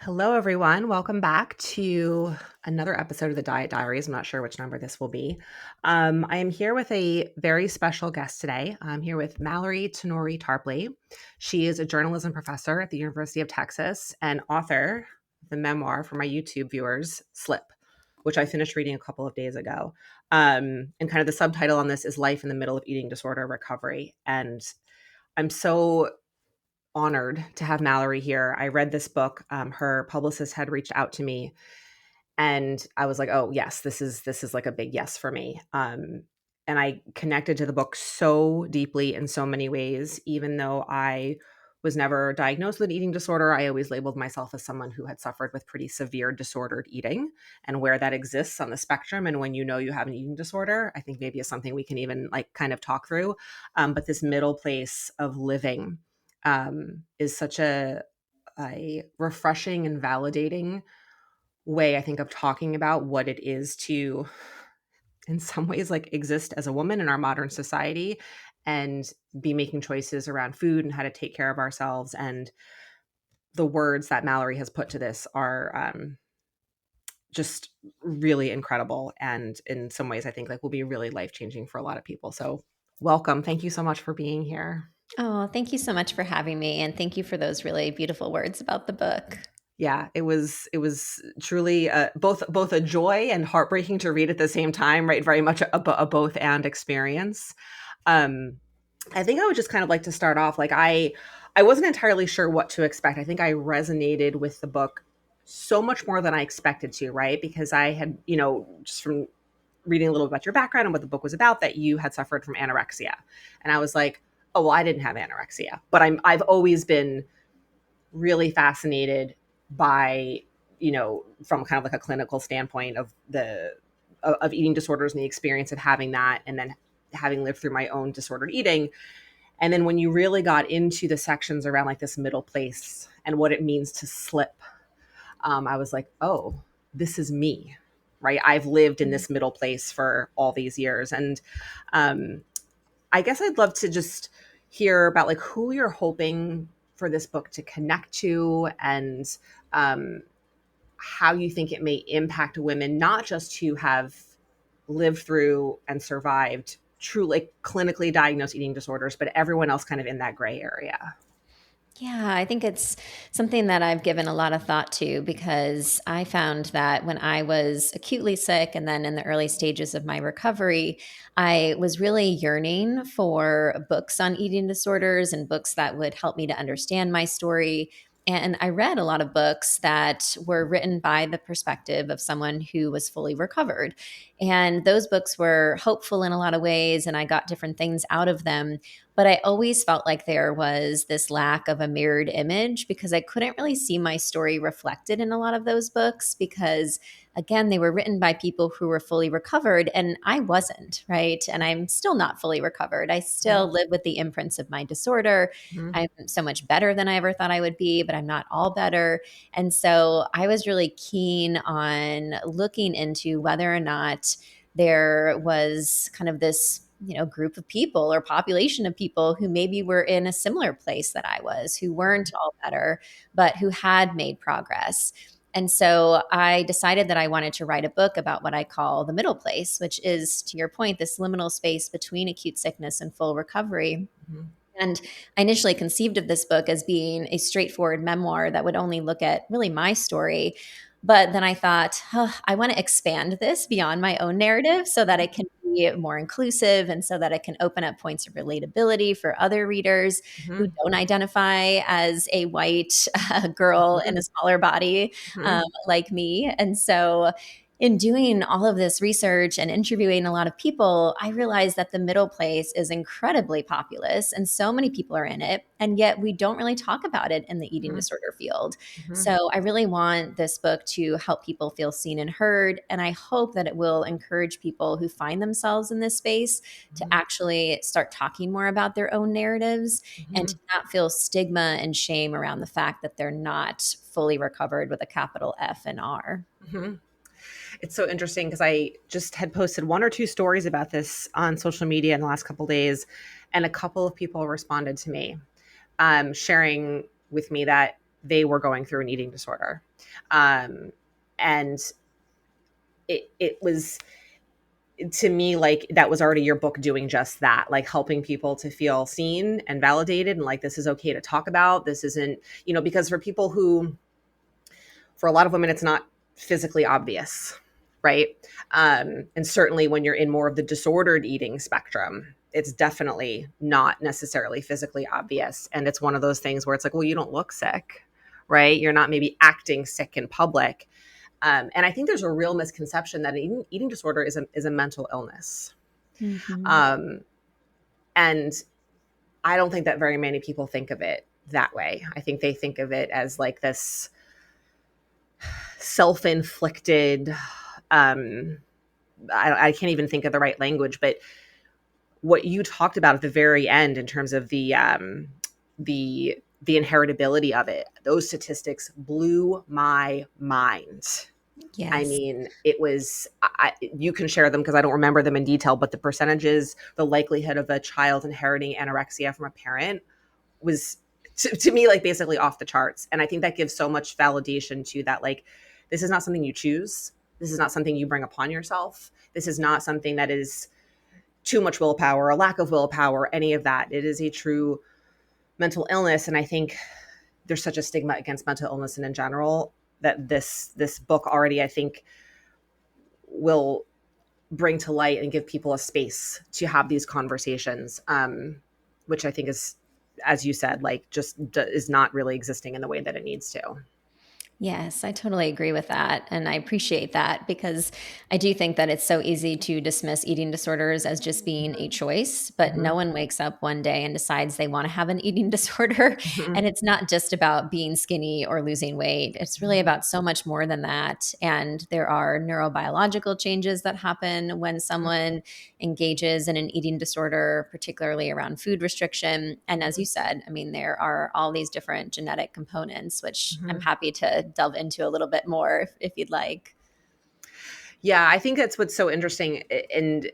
Hello, everyone. Welcome back to another episode of the Diet Diaries. I'm not sure which number this will be. I am here with a very special guest today. I'm here with Mallary Tenore Tarpley. She is a journalism professor at the University of Texas and author of the memoir for my YouTube viewers, Slip, which I finished reading a couple of days ago. And kind of the subtitle on this is Life in the Middle of Eating Disorder Recovery. And I'm so honored to have Mallary here. I read this book. Her publicist had reached out to me, and I was like, "Oh yes, this is like a big yes for me." And I connected to the book so deeply in so many ways. Even though I was never diagnosed with an eating disorder, I always labeled myself as someone who had suffered with pretty severe disordered eating, and where that exists on the spectrum. And when you know you have an eating disorder, I think maybe is something we can even like kind of talk through. But this middle place of living is such a refreshing and validating way, I think, of talking about what it is to, in some ways, like exist as a woman in our modern society and be making choices around food and how to take care of ourselves. And the words that Mallary has put to this are just really incredible. And in some ways, I think like will be really life changing for a lot of people. So welcome. Thank you so much for being here. Oh, thank you so much for having me, and thank you for those really beautiful words about the book. Yeah, it was truly both a joy and heartbreaking to read at the same time, right? Very much a both and experience. Um, I think I would just kind of like to start off like I wasn't entirely sure what to expect. I think I resonated with the book so much more than I expected to, right? Because I had, just from reading a little about your background and what the book was about, that you had suffered from anorexia. And I was like, oh, well, I didn't have anorexia, but I've always been really fascinated by, from kind of like a clinical standpoint of of eating disorders and the experience of having that, and then having lived through my own disordered eating. And then when you really got into the sections around like this middle place and what it means to slip, I was like, oh, this is me, right? I've lived in Mm. this middle place for all these years. And um, I guess I'd love to just hear about like who you're hoping for this book to connect to, and um, how you think it may impact women, not just who have lived through and survived truly clinically diagnosed eating disorders, but everyone else kind of in that gray area. Yeah, I think it's something that I've given a lot of thought to because I found that when I was acutely sick and then in the early stages of my recovery, I was really yearning for books on eating disorders and books that would help me to understand my story. And I read a lot of books that were written by the perspective of someone who was fully recovered. And those books were hopeful in a lot of ways, and I got different things out of them. But I always felt like there was this lack of a mirrored image because I couldn't really see my story reflected in a lot of those books because, again, they were written by people who were fully recovered and I wasn't, right? And I'm still not fully recovered. I still live with the imprints of my disorder. Mhm. I'm so much better than I ever thought I would be, but I'm not all better. And so I was really keen on looking into whether or not there was kind of this group of people or population of people who maybe were in a similar place that I was, who weren't all better, but who had made progress. And so I decided that I wanted to write a book about what I call the middle place, which is, to your point, this liminal space between acute sickness and full recovery. Mhm. And I initially conceived of this book as being a straightforward memoir that would only look at really my story. But then I thought, "Huh, I want to expand this beyond my own narrative so that it can be more inclusive and so that it can open up points of relatability for other readers who Mhm. don't identify as a white girl in a smaller body Mhm. like me." And so in doing all of this research and interviewing a lot of people, I realized that the middle place is incredibly populous and so many people are in it. And yet we don't really talk about it in the eating Mhm. disorder field. Mhm. So I really want this book to help people feel seen and heard. And I hope that it will encourage people who find themselves in this space to Mhm. actually start talking more about their own narratives and to Mhm. not feel stigma and shame around the fact that they're not fully recovered with a capital F and R. Mhm. It's so interesting because I just had posted one or two stories about this on social media in the last couple of days, and a couple of people responded to me, sharing with me that they were going through an eating disorder. Um, and it was, to me, like that was already your book doing just that, like helping people to feel seen and validated, and like this is okay to talk about. This isn't, because for people who, for a lot of women, it's not physically obvious, right? And certainly when you're in more of the disordered eating spectrum, it's definitely not necessarily physically obvious. And it's one of those things where it's like, well, you don't look sick, right? You're not maybe acting sick in public. And I think there's a real misconception that an eating disorder is a mental illness. Mm-hmm. Um, and I don't think that very many people think of it that way. I think they think of it as like this self-inflicted, um I can't even think of the right language, but what you talked about at the very end in terms of the inheritability of it, those statistics blew my mind. I Yes. mean, it was, you can share them because I don't remember them in detail, but the percentages, the likelihood of a child inheriting anorexia from a parent was, to me, like basically off the charts. And I think that gives so much validation to that. Like, this is not something you choose. This is not something you bring upon yourself. This is not something that is too much willpower, a lack of willpower, any of that. It is a true mental illness. And I think there's such a stigma against mental illness and in general that this book already, I think, will bring to light and give people a space to have these conversations, which I think is, as you said, like just is not really existing in the way that it needs to. Yes, I totally agree with that. And I appreciate that because I do think that it's so easy to dismiss eating disorders as just being a choice, but no Hmm. one wakes up one day and decides they want to have an eating disorder. Hmm. And it's not just about being skinny or losing weight, it's really Hmm. about so much more than that. And there are neurobiological changes that happen when someone engages in an eating disorder, particularly around food restriction. And as you said, I mean, there are all these different genetic components, which I'm Hmm. happy to delve into a little bit more if you'd like. Yeah, I think that's what's so interesting. And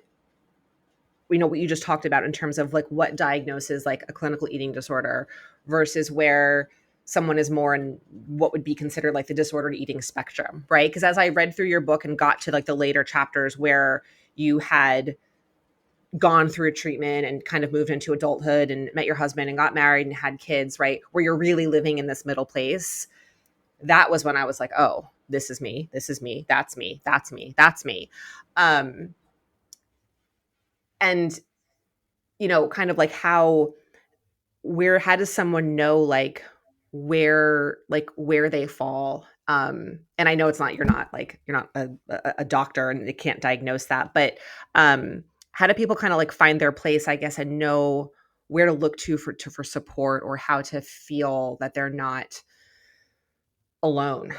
what you just talked about in terms of like what diagnoses like a clinical eating disorder versus where someone is more in what would be considered like the disordered eating spectrum, right? Because as I read through your book and got to like the later chapters where you had gone through a treatment and kind of moved into adulthood and met your husband and got married and had kids, right? Where you're really living in this middle place. That was when I was like, oh, this is me. This is me. That's me. That's me. That's me. Um, and, kind of like how does someone know where they fall? And I know it's not, you're not a doctor and they can't diagnose that, but how do people kind of like find their place, I guess, and know where to look to for support, or how to feel that they're not alone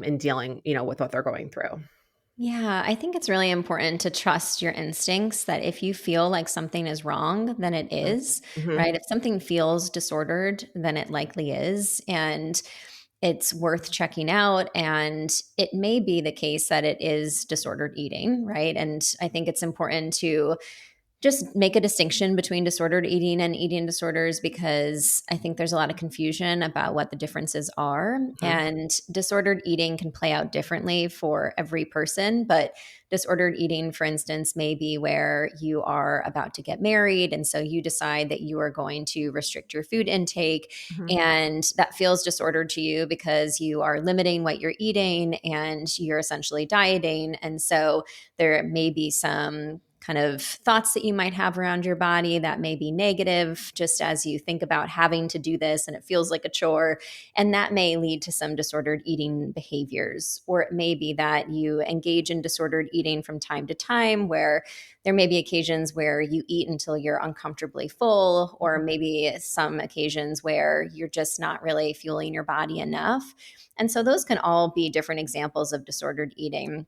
in dealing, with what they're going through? Yeah, I think it's really important to trust your instincts that if you feel like something is wrong, then it is, Mm-hmm. right? If something feels disordered, then it likely is. And it's worth checking out. And it may be the case that it is disordered eating, right? And I think it's important to just make a distinction between disordered eating and eating disorders because I think there's a lot of confusion about what the differences are. Mm-hmm. And disordered eating can play out differently for every person. But disordered eating, for instance, may be where you are about to get married. And so you decide that you are going to restrict your food intake. Mm-hmm. And that feels disordered to you because you are limiting what you're eating and you're essentially dieting. And so there may be some kind of thoughts that you might have around your body that may be negative just as you think about having to do this and it feels like a chore. And that may lead to some disordered eating behaviors. Or it may be that you engage in disordered eating from time to time, where there may be occasions where you eat until you're uncomfortably full, or maybe some occasions where you're just not really fueling your body enough. And so those can all be different examples of disordered eating.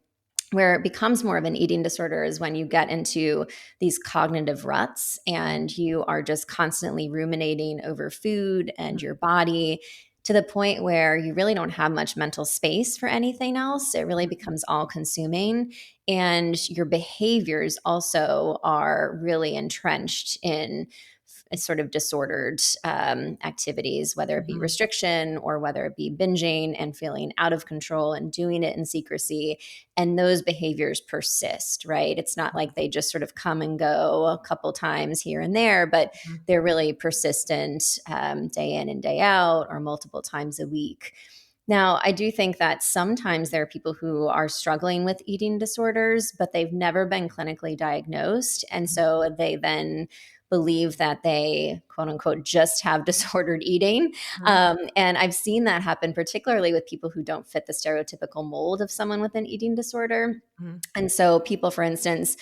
Where it becomes more of an eating disorder is when you get into these cognitive ruts and you are just constantly ruminating over food and your body to the point where you really don't have much mental space for anything else. It really becomes all consuming. And your behaviors also are really entrenched in sort of disordered activities, whether it be Mhm. restriction or whether it be binging and feeling out of control and doing it in secrecy. And those behaviors persist, right? It's not like they just sort of come and go a couple times here and there, but Mhm. they're really persistent, day in and day out or multiple times a week. Now, I do think that sometimes there are people who are struggling with eating disorders, but they've never been clinically diagnosed. And so they then believe that they, quote unquote, just have disordered eating. Mhm. And I've seen that happen, particularly with people who don't fit the stereotypical mold of someone with an eating disorder. Mhm. And so, people, for instance,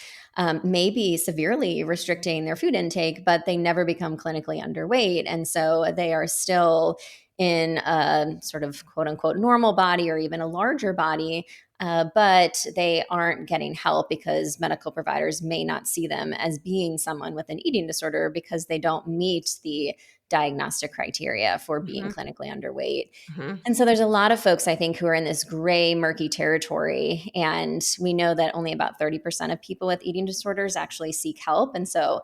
may be severely restricting their food intake, but they never become clinically underweight. And so, they are still in a sort of quote unquote normal body or even a larger body, but they aren't getting help because medical providers may not see them as being someone with an eating disorder because they don't meet the diagnostic criteria for being Mhm. clinically underweight. Mhm. And so there's a lot of folks, I think, who are in this gray, murky territory. And we know that only about 30% of people with eating disorders actually seek help. And so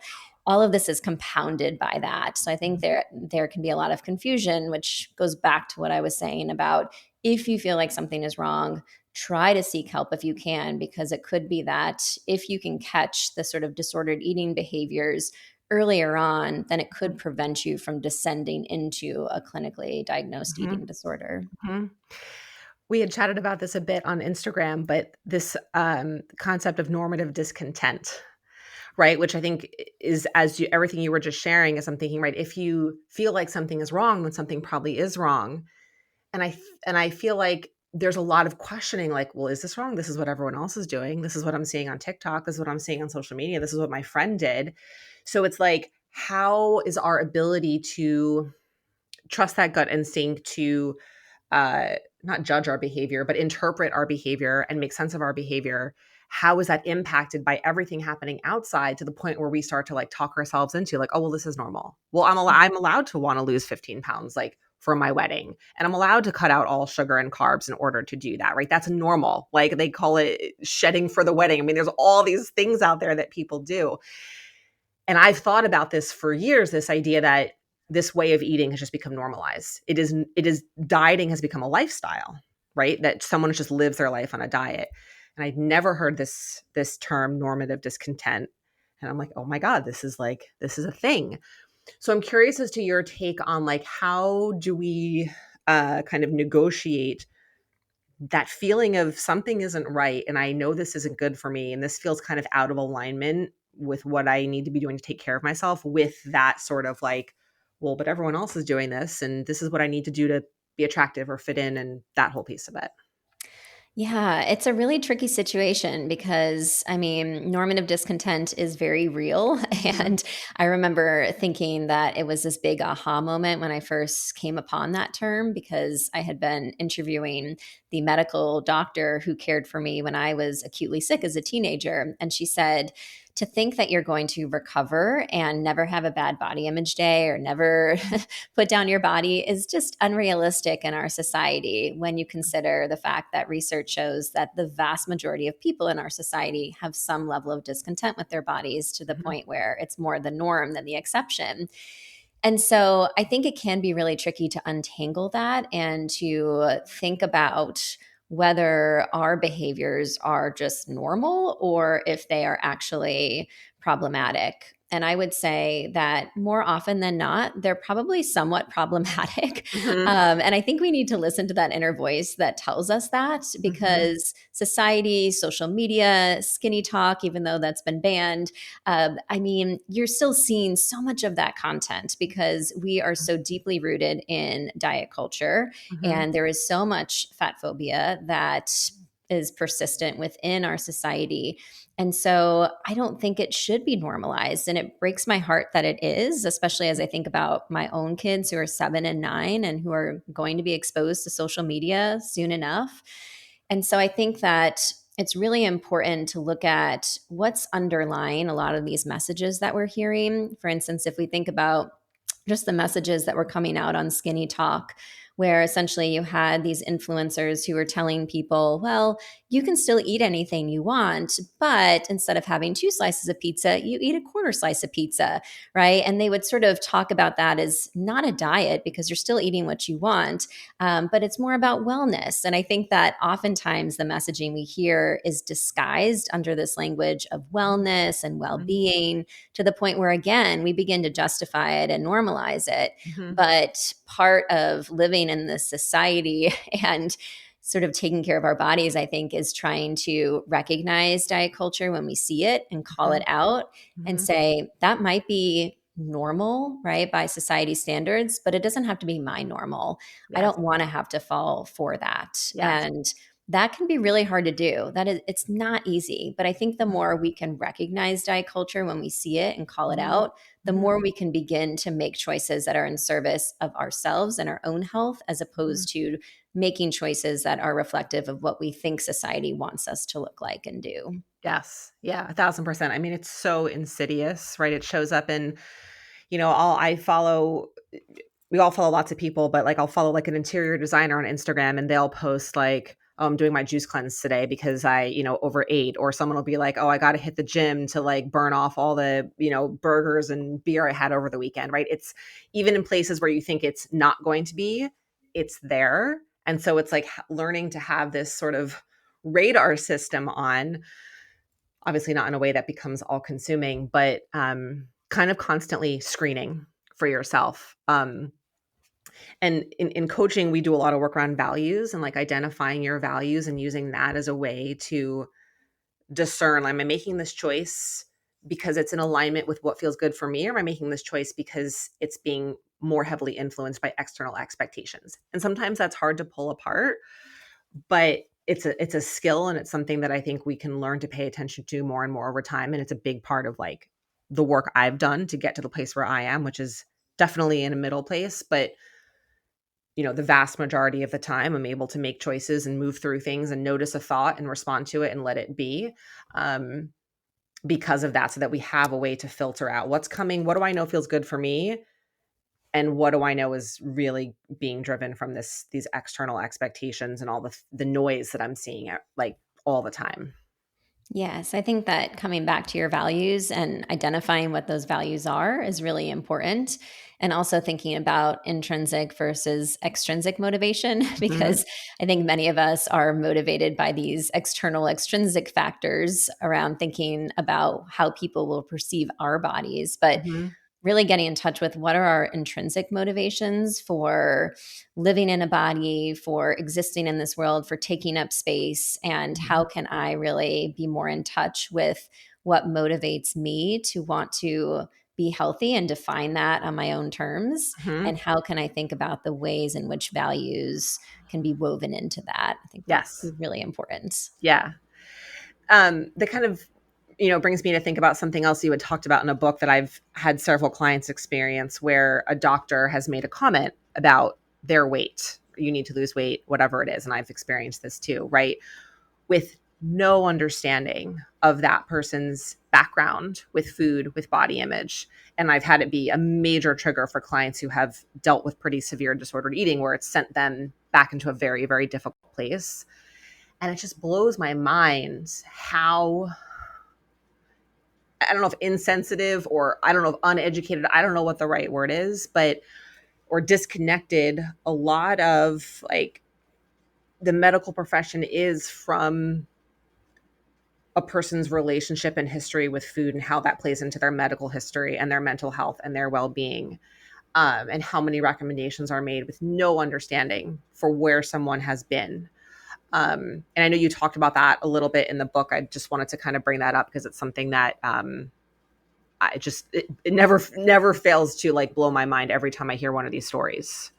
all of this is compounded by that. So I think there can be a lot of confusion, which goes back to what I was saying about if you feel like something is wrong, try to seek help if you can, because it could be that if you can catch the sort of disordered eating behaviors earlier on, then it could prevent you from descending into a clinically diagnosed Mhm. eating disorder. Mhm. We had chatted about this a bit on Instagram, but this, concept of normative discontent, right? Which I think is as you everything you were just sharing as I'm thinking, right, if you feel like something is wrong, then something probably is wrong. And I feel like there's a lot of questioning like, "Well, is this wrong? This is what everyone else is doing. This is what I'm seeing on TikTok. This is what I'm seeing on social media. This is what my friend did." So it's like, how is our ability to trust that gut instinct to uh, not judge our behavior, but interpret our behavior and make sense of our behavior? How is that impacted by everything happening outside to the point where we start to like talk ourselves into like, oh, well, this is normal. Well, I'm allowed to want to lose 15 pounds like for my wedding. And I'm allowed to cut out all sugar and carbs in order to do that, right? That's normal. Like they call it shedding for the wedding. I mean, there's all these things out there that people do. And I've thought about this for years, this idea that this way of eating has just become normalized. It is dieting has become a lifestyle, right? That someone just lives their life on a diet. And I'd never heard this term normative discontent. And I'm like, "Oh my god, this is a thing." So I'm curious as to your take on like how do we kind of negotiate that feeling of something isn't right and I know this isn't good for me and this feels kind of out of alignment with what I need to be doing to take care of myself with that sort of like, well, but everyone else is doing this and this is what I need to do to be attractive or fit in and that whole piece of it. Yeah, it's a really tricky situation because, I mean, normative discontent is very real. Mhm. And I remember thinking that it was this big aha moment when I first came upon that term because I had been interviewing the medical doctor who cared for me when I was acutely sick as a teenager. And she said, to think that you're going to recover and never have a bad body image day or never put down your body is just unrealistic in our society when you consider the fact that research shows that the vast majority of people in our society have some level of discontent with their bodies to the Mhm. point where it's more the norm than the exception. And so I think it can be really tricky to untangle that and to think about whether our behaviors are just normal or if they are actually problematic. And I would say that more often than not, they're probably somewhat problematic. Mhm. And I think we need to listen to that inner voice that tells us that Mhm. because society, social media, skinny talk, even though that's been banned, I mean, you're still seeing so much of that content because we are so deeply rooted in diet culture, Mhm. and there is so much fat phobia that is persistent within our society. And so I don't think it should be normalized. And it breaks my heart that it is, especially as I think about my own kids who are 7 and 9 and who are going to be exposed to social media soon enough. And so I think that it's really important to look at what's underlying a lot of these messages that we're hearing. For instance, if we think about just the messages that were coming out on Skinny Talk, where essentially you had these influencers who were telling people, well, you can still eat anything you want, but instead of having two slices of pizza, you eat a quarter slice of pizza, right? And they would sort of talk about that as not a diet because you're still eating what you want, but it's more about wellness. And I think that oftentimes the messaging we hear is disguised under this language of wellness and well Mhm. being to the point where, again, we begin to justify it and normalize it. Mhm. But part of living in this society and sort of taking care of our bodies, I think, is trying to recognize diet culture when we see it and call it Mhm. out and Mhm. say that might be normal, right, by society standards, but it doesn't have to be my normal. I Yes. don't want to have to fall for that. Yes. And that can be really hard to do. That is, it's not easy. But I think the more we can recognize diet culture when we see it and call it Mhm. out, the Mhm. more we can begin to make choices that are in service of ourselves and our own health, as Mhm. opposed to making choices that are reflective of what we think society wants us to look like and do. Yes. Yeah, 1,000%. I mean, it's so insidious, right? It shows up in, all I follow we all follow lots of people, but, like, I'll follow, like, an interior designer on Instagram, and they'll post, like, "Oh, I'm doing my juice cleanse today because I, overate," or someone will be like, "Oh, I gotta hit the gym to, like, burn off all the, burgers and beer I had over the weekend," right? It's even in places where you think it's not going to be, it's there, and so it's, like, learning to have this sort of radar system on, obviously not in a way that becomes all consuming, but, kind of constantly screening for yourself. And in coaching, we do a lot of work around values and like identifying your values and using that as a way to discern, am I making this choice because it's in alignment with what feels good for me, or am I making this choice because it's being more heavily influenced by external expectations? And sometimes that's hard to pull apart, but it's a skill, and it's something that I think we can learn to pay attention to more and more over time. And it's a big part of like the work I've done to get to the place where I am, which is definitely in a middle place, but the vast majority of the time I'm able to make choices and move through things and notice a thought and respond to it and let it be, um, because of that, so that we have a way to filter out what's coming. What do I know feels good for me? And what do I know is really being driven from these external expectations and all the noise that I'm seeing at, like, all the time. Yes, I think that coming back to your values and identifying what those values are is really important. And also thinking about intrinsic versus extrinsic motivation, Mhm, because I think many of us are motivated by these external, extrinsic factors around thinking about how people will perceive our bodies. But mhm, really getting in touch with what are our intrinsic motivations for living in a body, for existing in this world, for taking up space, and how mhm, can I really be more in touch with what motivates me to want to be healthy and define that on my own terms, mhm. and how can I think about the ways in which values can be woven into that. I think that Yes. is really important. Yeah. That kind of, brings me to think about something else you had talked about in a book that I've had several clients experience, where a doctor has made a comment about their weight. You need to lose weight, whatever it is. And I've experienced this too, right? With no understanding of that person's background with food, with body image. And I've had it be a major trigger for clients who have dealt with pretty severe disordered eating, where it's sent them back into a very, very difficult place. And it just blows my mind how, I don't know if insensitive, or I don't know if uneducated, I don't know what the right word is, but, or disconnected, a lot of like the medical profession is from a person's relationship and history with food, and how that plays into their medical history and their mental health and their well-being, and how many recommendations are made with no understanding for where someone has been. And I know you talked about that a little bit in the book. I just wanted to kind of bring that up because it's something that, it never fails to like blow my mind every time I hear one of these stories.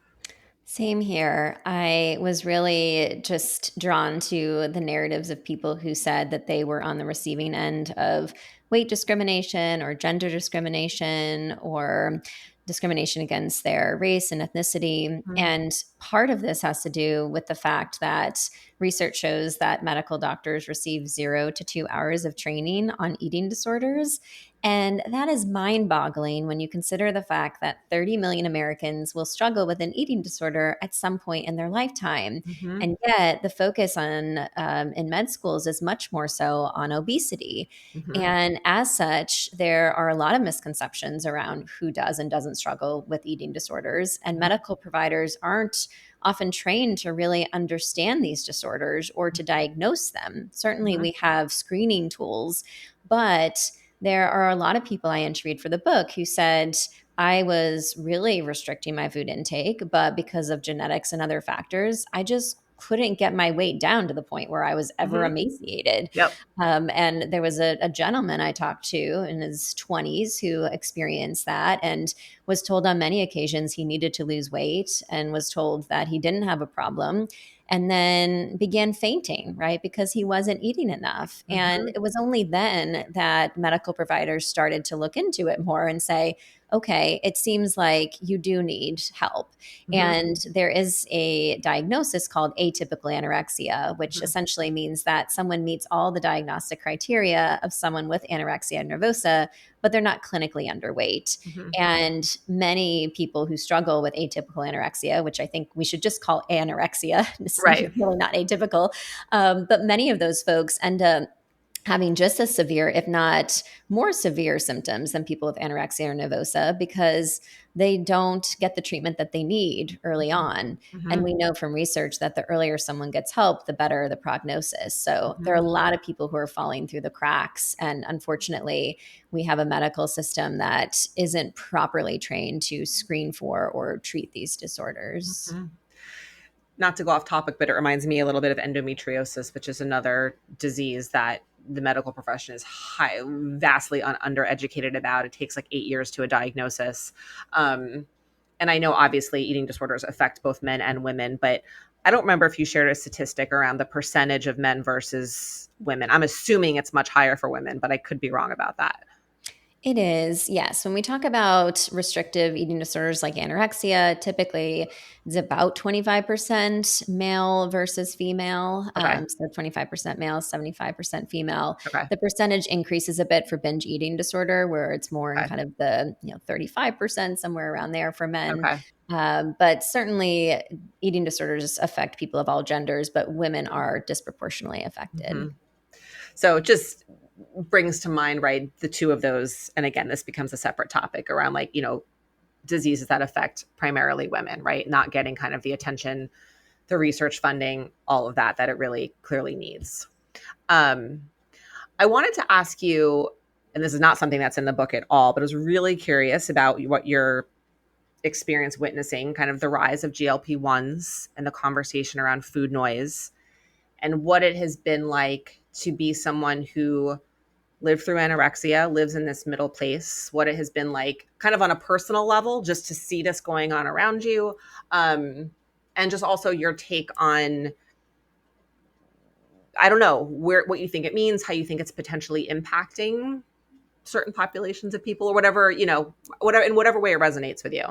Same here. I was really just drawn to the narratives of people who said that they were on the receiving end of weight discrimination or gender discrimination or discrimination against their race and ethnicity. Mhm. And part of this has to do with the fact that research shows that medical doctors receive 0 to 2 hours of training on eating disorders. And that is mind boggling when you consider the fact that 30 million Americans will struggle with an eating disorder at some point in their lifetime. Mhm. And yet, the focus on in med schools is much more so on obesity. Mhm. And as such, there are a lot of misconceptions around who does and doesn't struggle with eating disorders. And Mhm. medical providers aren't often trained to really understand these disorders or to diagnose them. Certainly, Mhm. we have screening tools, but there are a lot of people I interviewed for the book who said, I was really restricting my food intake, but because of genetics and other factors, I just couldn't get my weight down to the point where I was ever Mhm. emaciated. Yep. And there was a gentleman I talked to in his 20s who experienced that and was told on many occasions he needed to lose weight and was told that he didn't have a problem and then began fainting, right? Because he wasn't eating enough. And Mhm. it was only then that medical providers started to look into it more and say, okay, it seems like you do need help. Mhm. And there is a diagnosis called atypical anorexia, which Mhm. essentially means that someone meets all the diagnostic criteria of someone with anorexia nervosa, but they're not clinically underweight. Mhm. And many people who struggle with atypical anorexia, which I think we should just call anorexia, it's Right. really not atypical, but many of those folks end up having just as severe, if not more severe symptoms than people with anorexia or nervosa because they don't get the treatment that they need early Mhm. on. And Mhm. we know from research that the earlier someone gets help, the better the prognosis. So there are Mhm. a lot of people who are falling through the cracks. And unfortunately, we have a medical system that isn't properly trained to screen for or treat these disorders. Mhm. Not to go off topic, but it reminds me a little bit of endometriosis, which is another disease that the medical profession is vastly undereducated about. It takes like 8 years to a diagnosis. Um, and I know obviously eating disorders affect both men and women, but I don't remember if you shared a statistic around the percentage of men versus women. I'm assuming it's much higher for women, but I could be wrong about that. It is, yes. When we talk about restrictive eating disorders like anorexia, typically it's about 25% male versus female. Okay. So 25% male, 75% female. Okay. The percentage increases a bit for binge eating disorder, where it's more in Okay. kind of the 35%, somewhere around there for men. Okay. But certainly eating disorders affect people of all genders, but women are disproportionately affected. Mhm. So it just brings to mind, right, the two of those. And again, this becomes a separate topic around like, diseases that affect primarily women, right? Not getting kind of the attention, the research funding, all of that, that it really clearly needs. Um, I wanted to ask you, and this is not something that's in the book at all, but I was really curious about what your experience witnessing kind of the rise of GLP-1s and the conversation around food noise and what it has been like to be someone who lived through anorexia, lives in this middle place, what it has been like kind of on a personal level, just to see this going on around you. Um, and just also your take on, I don't know, what you think it means, how you think it's potentially impacting certain populations of people or whatever, whatever, in whatever way it resonates with you.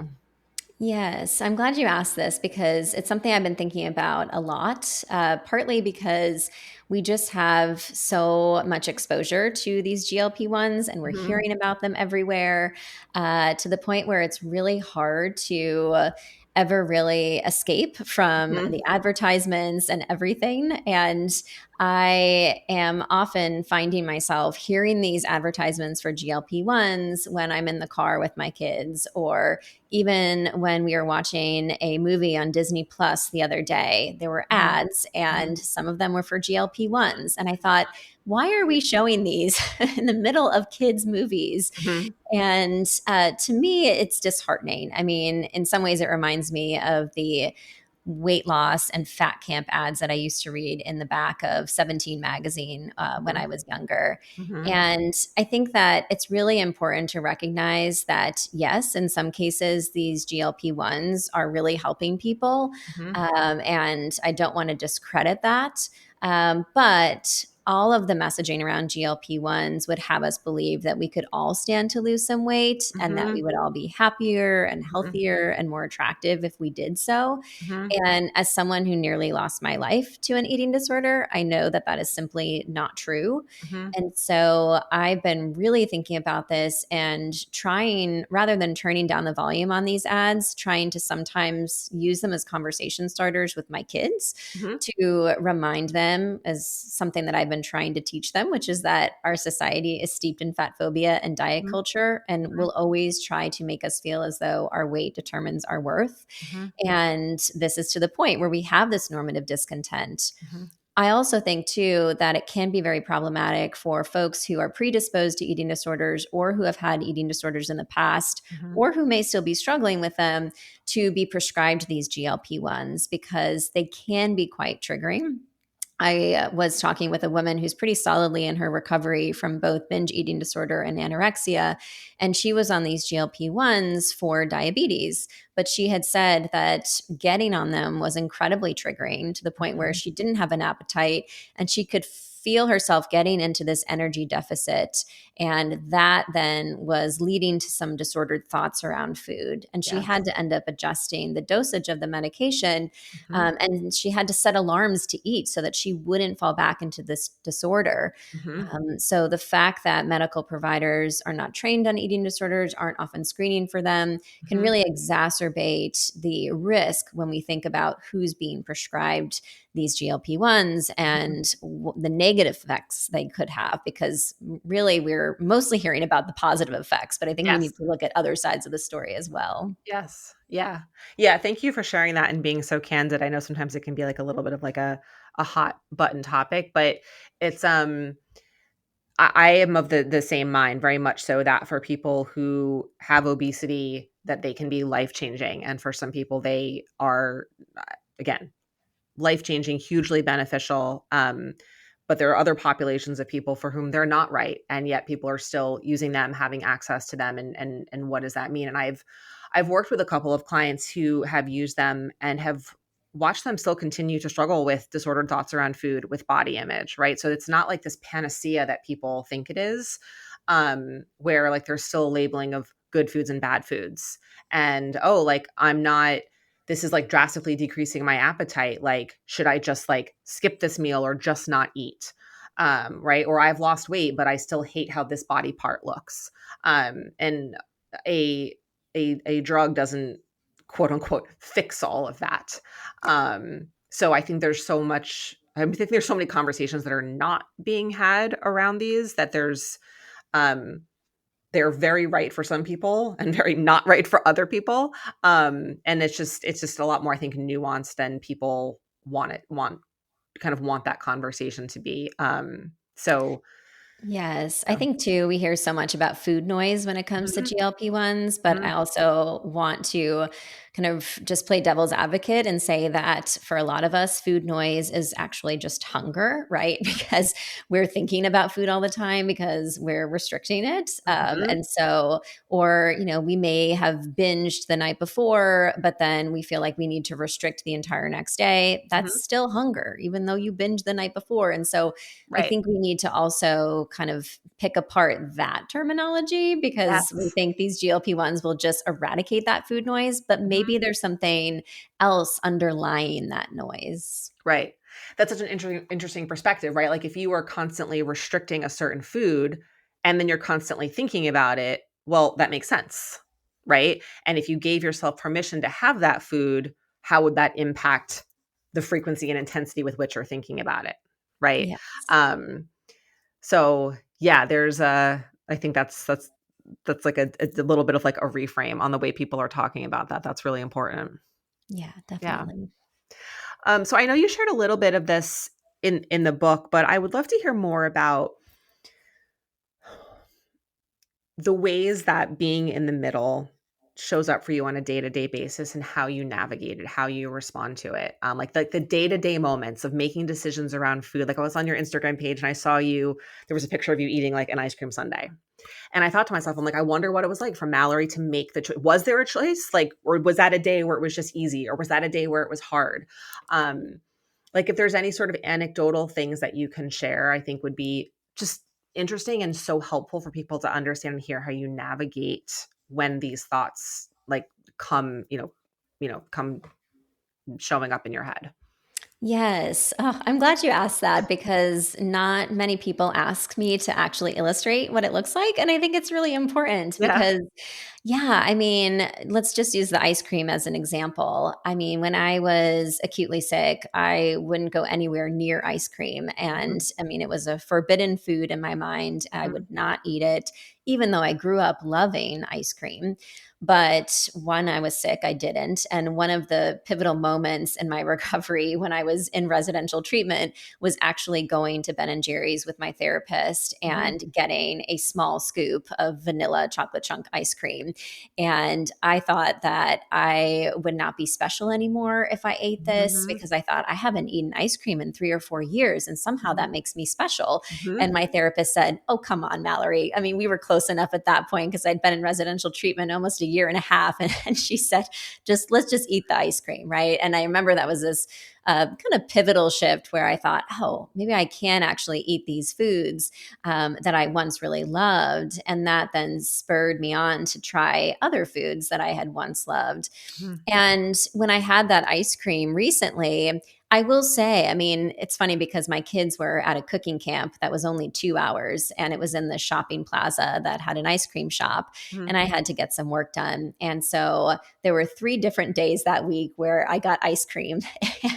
Yes, I'm glad you asked this because it's something I've been thinking about a lot, partly because we just have so much exposure to these GLP-1s and we're Mhm. hearing about them everywhere to the point where it's really hard to ever really escape from Mhm. the advertisements and everything. And I am often finding myself hearing these advertisements for GLP-1s when I'm in the car with my kids or even when we were watching a movie on Disney Plus the other day, there were Mhm. ads and some of them were for GLP-1s. And I thought, why are we showing these in the middle of kids' movies? Mhm. And to me, it's disheartening. I mean, in some ways, it reminds me of the weight loss and fat camp ads that I used to read in the back of 17 magazine when I Mhm. was younger. Mhm. And I think that it's really important to recognize that, yes, in some cases, these GLP 1s are really helping people. Mhm. And I don't want to discredit that. But all of the messaging around GLP-1s would have us believe that we could all stand to lose some weight and that we Mhm. would all be happier and Mhm. healthier and more attractive if we did so. Mhm. And as someone who nearly lost my life to an eating disorder, I know that that is simply not true. Mhm. And so I've been really thinking about this and trying, rather than turning down the volume on these ads, trying to sometimes use them as conversation starters with my kids Mhm. to remind them, as something that I've been trying to teach them, which is that our society is steeped in fat phobia and diet Mhm. culture and Mhm. will always try to make us feel as though our weight determines our worth. Mhm. And this is to the point where we have this normative discontent. Mhm. I also think too that it can be very problematic for folks who are predisposed to eating disorders or who have had eating disorders in the past Mhm. or who may still be struggling with them to be prescribed these GLP-1s because they can be quite triggering. I was talking with a woman who's pretty solidly in her recovery from both binge eating disorder and anorexia. And she was on these GLP 1s for diabetes. But she had said that getting on them was incredibly triggering to the point where Mhm. she didn't have an appetite and she could feel herself getting into this energy deficit. And that then was leading to some disordered thoughts around food. And she had Yes. to end up adjusting the dosage of the medication, Mhm. and she had to set alarms to eat so that she wouldn't fall back into this disorder. Mhm. So the fact that medical providers are not trained on eating disorders, aren't often screening for them, can Mhm. really exacerbate the risk when we think about who's being prescribed these GLP-1s Mhm. and the negative effects they could have, because really we're mostly hearing about the positive effects, but I think we Yes. need to look at other sides of the story as well. Yes. Yeah. Yeah, thank you for sharing that and being so candid. I know sometimes it can be like a little bit of like a hot button topic, but it's I am of the same mind, very much so, that for people who have obesity, that they can be life changing, and for some people they are, again, life changing, hugely beneficial. But there are other populations of people for whom they're not right, and yet people are still using them, having access to them, and what does that mean? And I've worked with a couple of clients who have used them and have watched them still continue to struggle with disordered thoughts around food, with body image, right? So it's not like this panacea that people think it is, where like there's still a labeling of good foods and bad foods, and oh, like I'm not, this is like drastically decreasing my appetite. Like, should I just like skip this meal or just not eat? Right. Or I've lost weight, but I still hate how this body part looks. And a, a drug doesn't, quote unquote, fix all of that. So I think there's so much, I think there's so many conversations that are not being had around these, that um, they're very right for some people and very not right for other people. And it's just a lot more, I think, nuanced than people want that conversation to be. So Yes, I yeah. think too, we hear so much about food noise when it comes to Mhm. GLP-1s, but Mhm. I also want to kind of just play devil's advocate and say that for a lot of us, food noise is actually just hunger, right? Because we're thinking about food all the time because we're restricting it. Mhm. And so, or, we may have binged the night before, but then we feel like we need to restrict the entire next day. That's Mhm. still hunger, even though you binged the night before. And so I Right. think we need to also kind of pick apart that terminology, because we Yes. think these GLP-1s will just eradicate that food noise, but Mhm. maybe there's something else underlying that noise. Right. That's such an interesting perspective, right? Like if you are constantly restricting a certain food and then you're constantly thinking about it, well, that makes sense, right? And if you gave yourself permission to have that food, how would that impact the frequency and intensity with which you're thinking about it, right? Yes. Um, so yeah, I think that's like a little bit of like a reframe on the way people are talking about that. That's really important. Yeah, Yeah. definitely. So I know you shared a little bit of this in the book, but I would love to hear more about the ways that being in the middle shows up for you on a day-to-day basis, and how you navigate it, how you respond to it. Like the day-to-day moments of making decisions around food. Like I was on your Instagram page and I saw you, there was a picture of you eating like an ice cream sundae. And I thought to myself, I'm like, I wonder what it was like for Mallary to make the choice. Was there a choice? Like, or was that a day where it was just easy? Or was that a day where it was hard? Um, like if there's any sort of anecdotal things that you can share, I think would be just interesting and so helpful for people to understand and hear how you navigate when these thoughts like come, come showing up in your head. Yes. Oh, I'm glad you asked that because not many people ask me to actually illustrate what it looks like. And I think it's really important Yeah. because, yeah, I mean, let's just use the ice cream as an example. I mean, when I was acutely sick, I wouldn't go anywhere near ice cream. And Mhm, I mean, it was a forbidden food in my mind. I mhm, would not eat it, even though I grew up loving ice cream. But when I was sick, I didn't. And one of the pivotal moments in my recovery when I was in residential treatment was actually going to Ben and Jerry's with my therapist mhm, and getting a small scoop of vanilla chocolate chunk ice cream. And I thought that I would not be special anymore if I ate this mhm, because I thought I haven't eaten ice cream in 3 or 4 years and somehow mhm, that makes me special. mhm, And my therapist said, "Oh, come on, Mallory." I mean, we were close enough at that point because I'd been in residential treatment almost a year and a half. And she said, just let's just eat the ice cream. Right. And I remember that was this kind of pivotal shift where I thought, oh, maybe I can actually eat these foods that I once really loved. And that then spurred me on to try other foods that I had once loved. mhm, And when I had that ice cream recently, I will say, I mean, it's funny because my kids were at a cooking camp that was only 2 hours and it was in the shopping plaza that had an ice cream shop. And mhm, I had to get some work done. And so there were 3 different days that week where I got ice cream.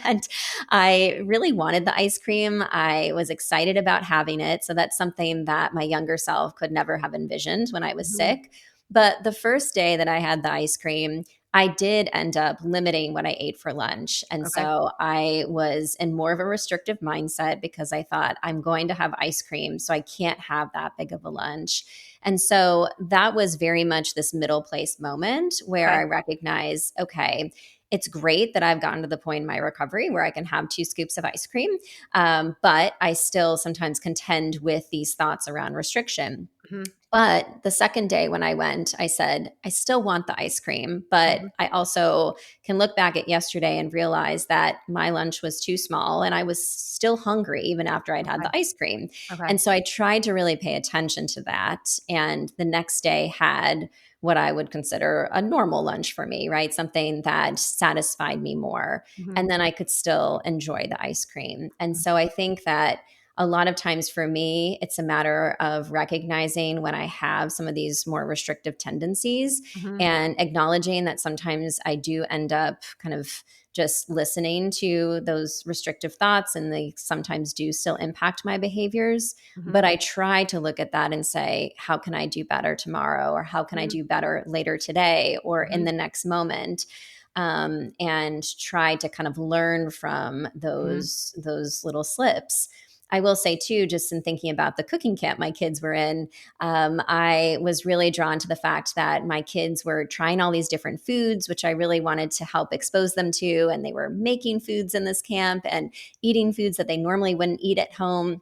And I really wanted the ice cream. I was excited about having it. So that's something that my younger self could never have envisioned when I was mhm. sick. But the first day that I had the ice cream, I did end up limiting what I ate for lunch. And Okay. so I was in more of a restrictive mindset because I thought I'm going to have ice cream, so I can't have that big of a lunch. And so that was very much this middle place moment where Okay. I recognize, okay, it's great that I've gotten to the point in my recovery where I can have 2 scoops of ice cream. But I still sometimes contend with these thoughts around restriction. Mhm, But the second day when I went, I said, I still want the ice cream, but mhm. I also can look back at yesterday and realize that my lunch was too small and I was still hungry even after I'd had Okay. the ice cream. Okay. And so I tried to really pay attention to that. And the next day had what I would consider a normal lunch for me, right? Something that satisfied me more. Mhm, And then I could still enjoy the ice cream. And mhm, so I think that a lot of times for me, it's a matter of recognizing when I have some of these more restrictive tendencies mhm, and acknowledging that sometimes I do end up kind of just listening to those restrictive thoughts and they sometimes do still impact my behaviors. mhm, But I try to look at that and say, how can I do better tomorrow? Or how can I mhm, do better later today or in mhm, the next moment? And try to kind of learn from mhm, those little slips. I will say too, just in thinking about the cooking camp my kids were in, I was really drawn to the fact that my kids were trying all these different foods, which I really wanted to help expose them to. And they were making foods in this camp and eating foods that they normally wouldn't eat at home.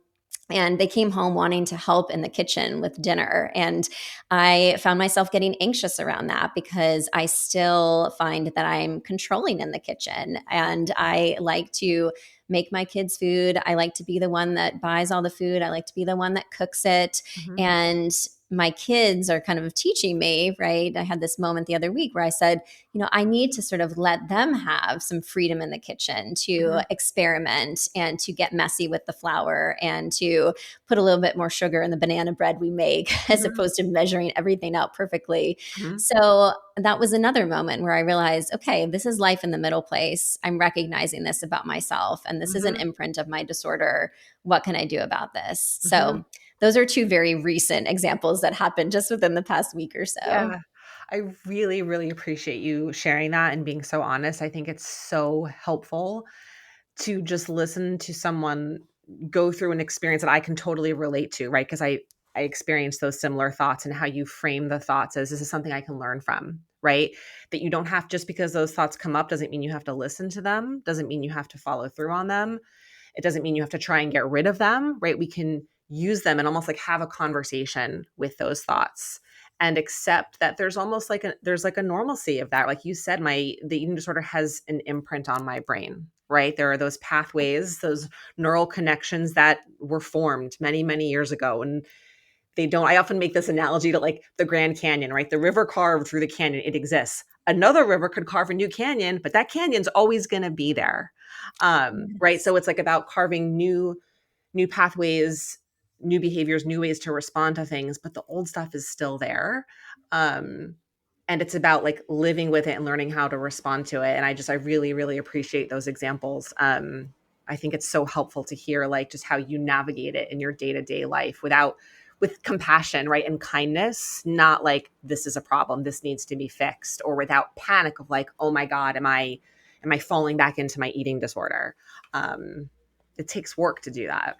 And they came home wanting to help in the kitchen with dinner. And I found myself getting anxious around that because I still find that I'm controlling in the kitchen. And I like to make my kids food. I like to be the one that buys all the food. I like to be the one that cooks it. mhm, And my kids are kind of teaching me, right? I had this moment the other week where I said, I need to sort of let them have some freedom in the kitchen to mhm, experiment and to get messy with the flour and to put a little bit more sugar in the banana bread we make as mhm, opposed to measuring everything out perfectly. mhm, So that was another moment where I realized, okay, this is life in the middle place. I'm recognizing this about myself, and this is an mhm, imprint of my disorder. What can I do about this? mhm. So, those are 2 very recent examples that happened just within the past week or so. Yeah. I really, really appreciate you sharing that and being so honest. I think it's so helpful to just listen to someone go through an experience that I can totally relate to, right? Because I experienced those similar thoughts and how you frame the thoughts as this is something I can learn from, right? That you don't have just because those thoughts come up doesn't mean you have to listen to them, doesn't mean you have to follow through on them. It doesn't mean you have to try and get rid of them, right? We can use them and almost like have a conversation with those thoughts and accept that there's almost like a there's like a normalcy of that. Like you said, the eating disorder has an imprint on my brain. right? There are those pathways, those neural connections that were formed many, many years ago. And they don't, I often make this analogy to like the Grand Canyon, right? The river carved through the canyon, it exists. Another river could carve a new canyon, but that canyon's always going to be there. Right. Yes. So it's like about carving new pathways, new behaviors, new ways to respond to things, but the old stuff is still there. Um, and it's about like living with it and learning how to respond to it. And I really, really appreciate those examples. I think it's so helpful to hear like just how you navigate it in your day-to-day life with compassion, right? And kindness, not like this is a problem, this needs to be fixed, or without panic of like, oh my God, am I falling back into my eating disorder? Um, it takes work to do that.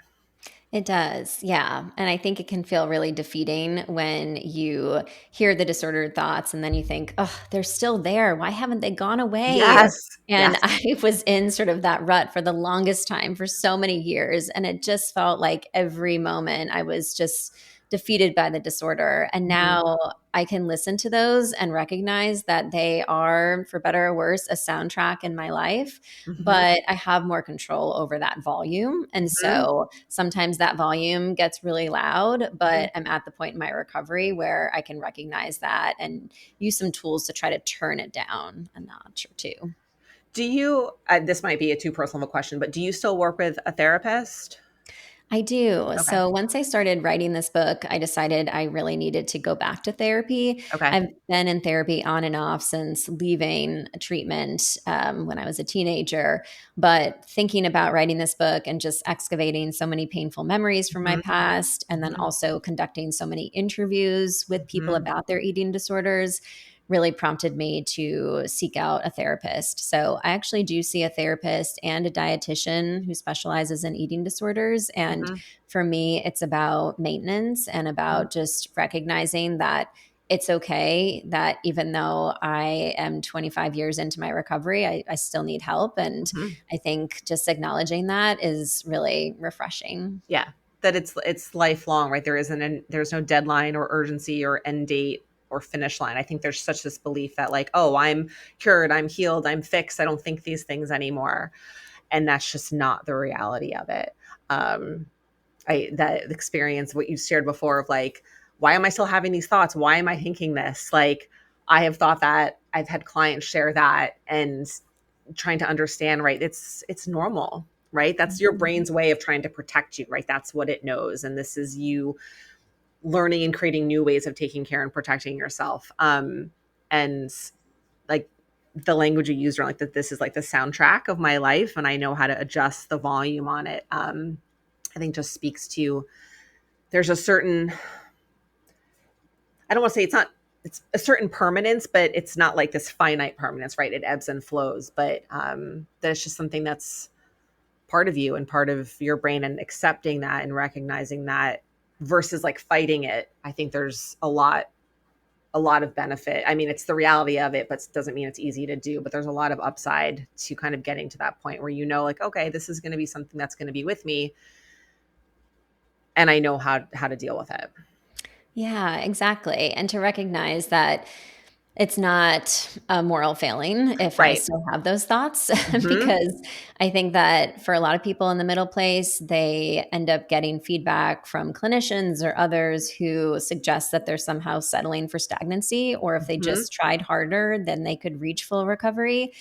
It does, yeah, and I think it can feel really defeating when you hear the disordered thoughts and then you think, "Oh, they're still there. Why haven't they gone away?" Yes. And Yes. I was in sort of that rut for the longest time for so many years, and it just felt like every moment I was just defeated by the disorder, and Mhm. now I can listen to those and recognize that they are, for better or worse, a soundtrack in my life, Mhm. but I have more control over that volume, and Mhm. so sometimes that volume gets really loud, Mhm. but I'm at the point in my recovery where I can recognize that and use some tools to try to turn it down a notch or two. Do you this might be a too personal of a question, but do you still work with a therapist? I do. Okay. So once I started writing this book, I decided I really needed to go back to therapy. Okay. I've been in therapy on and off since leaving treatment when I was a teenager. But thinking about writing this book and just excavating so many painful memories from my Mhm. past, and then Mhm. also conducting so many interviews with people Mhm. about their eating disorders, really prompted me to seek out a therapist. So I actually do see a therapist and a dietitian who specializes in eating disorders. And Mhm. for me, it's about maintenance and Mhm. about just recognizing that it's okay that even though I am 25 years into my recovery, I still need help. And Mhm. I think just acknowledging that is really refreshing. Yeah, that it's lifelong, right? There's no deadline or urgency or end date or finish line. I think there's such this belief that like, oh, I'm cured, I'm healed, I'm fixed, I don't think these things anymore, and that's just not the reality of it. Um, I that experience what you shared before of like, why am I still having these thoughts? Why am I thinking this? Like, I have thought that. I've had clients share that, and trying to understand, right? It's normal, right? That's your Mhm. brain's way of trying to protect you, right? That's what it knows, and this is you learning and creating new ways of taking care and protecting yourself. And like the language you used around like that, this is like the soundtrack of my life, and I know how to adjust the volume on it. I think just speaks to there's a certain, I don't want to say it's a certain permanence, but it's not like this finite permanence, right? It ebbs and flows, but that's just something that's part of you and part of your brain, and accepting that and recognizing that versus like fighting it. I think there's a lot of benefit. I mean, it's the reality of it, but it doesn't mean it's easy to do, but there's a lot of upside to kind of getting to that point where you know like, okay, this is going to be something that's going to be with me, and I know how to deal with it. Yeah, exactly. And to recognize that it's not a moral failing if I Right. still have those thoughts, Mhm. because I think that for a lot of people in the middle place, they end up getting feedback from clinicians or others who suggest that they're somehow settling for stagnancy, or if they Mhm. just tried harder, then they could reach full recovery.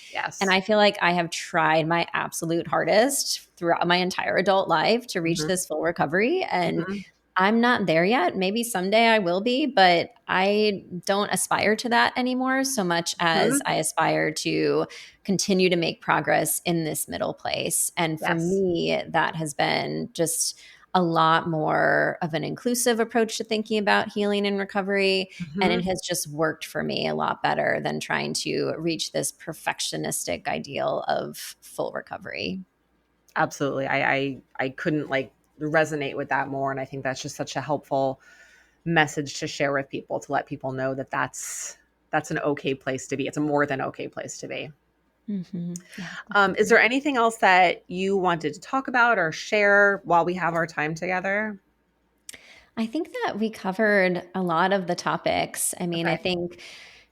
And Yes. I feel like I have tried my absolute hardest throughout my entire adult life to reach Mhm. this full recovery. And Mhm. I'm not there yet. Maybe someday I will be, but I don't aspire to that anymore so much as Mhm. I aspire to continue to make progress in this middle place. And for Yes. me, that has been just a lot more of an inclusive approach to thinking about healing and recovery. And it Mhm. has just worked for me a lot better than trying to reach this perfectionistic ideal of full recovery. Absolutely. I couldn't like resonate with that more, and I think that's just such a helpful message to share with people, to let people know that that's an okay place to be. It's a more than okay place to be. Yeah, Is definitely. there anything else that you wanted to talk about or share while we have our time together? I think that we covered a lot of the topics. I mean, I Okay. think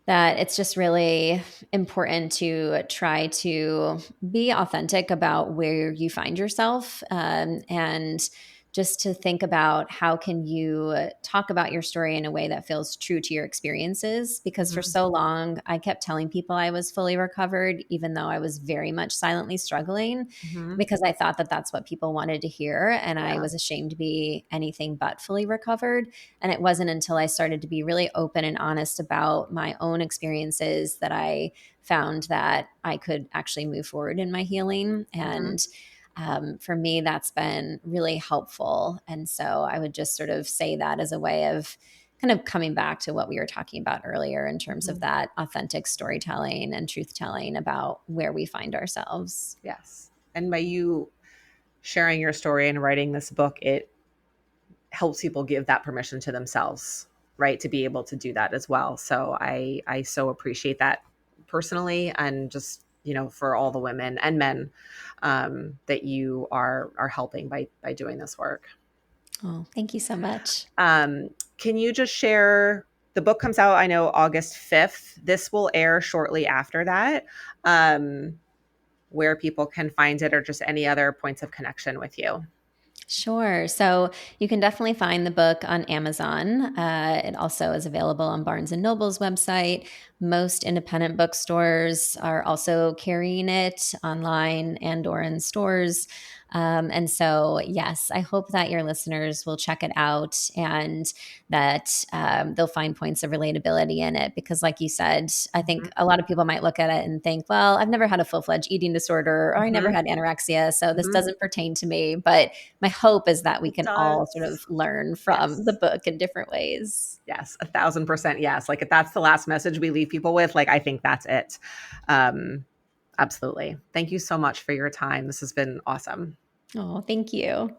that it's just really important to try to be authentic about where you find yourself, and just to think about how can you talk about your story in a way that feels true to your experiences, because for Mhm, so long I kept telling people I was fully recovered even though I was very much silently struggling, mhm. because I thought that that's what people wanted to hear, and I Yeah. was ashamed to be anything but fully recovered. And it wasn't until I started to be really open and honest about my own experiences that I found that I could actually move forward in my healing. Mhm. And for me, that's been really helpful. And so I would just sort of say that as a way of kind of coming back to what we were talking about earlier in terms of Mhm. that authentic storytelling and truth telling about where we find ourselves. Yes. And by you sharing your story and writing this book, it helps people give that permission to themselves, right? To be able to do that as well. So I so appreciate that personally, and just, for all the women and men that you are helping by doing this work. Oh, thank you so much. Can you just share, the book comes out, I know, August 5th. This will air shortly after that. Where people can find it, or just any other points of connection with you. Sure. So you can definitely find the book on Amazon. It also is available on Barnes and Noble's website. Most independent bookstores are also carrying it online and/or in stores. And so, yes, I hope that your listeners will check it out, and that they'll find points of relatability in it. Because, like you said, I think Mhm. a lot of people might look at it and think, well, I've never had a full fledged eating disorder, or I never Mhm. had anorexia, so this Mhm. doesn't pertain to me. But my hope is that we It can all sort does. of learn from the Yes. book in different ways. Yes, 1,000% yes. Like, if that's the last message we leave people with, like, I think that's it. Um, Absolutely. Thank you so much for your time. This has been awesome. Oh, thank you.